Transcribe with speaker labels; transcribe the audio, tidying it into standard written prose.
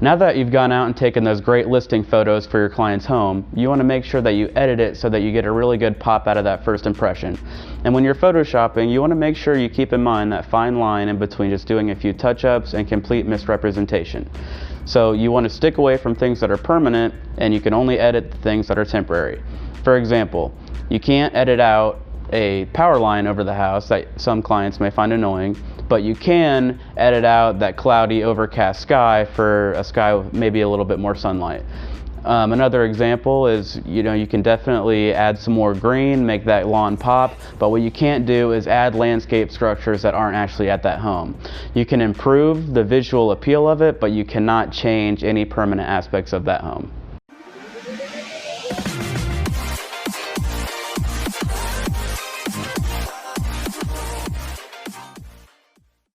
Speaker 1: Now that you've gone out and taken those great listing photos for your client's home, you want to make sure that you edit it so that you get a really good pop out of that first impression. And when you're photoshopping, you want to make sure you keep in mind that fine line in between just doing a few touch-ups and complete misrepresentation. So you want to stick away from things that are permanent, and you can only edit the things that are temporary. For example, you can't edit out a power line over the house that some clients may find annoying, but you can edit out that cloudy, overcast sky for a sky with maybe a little bit more sunlight. Another example is, you can definitely add some more green, make that lawn pop, but what you can't do is add landscape structures that aren't actually at that home. You can improve the visual appeal of it, but you cannot change any permanent aspects of that home.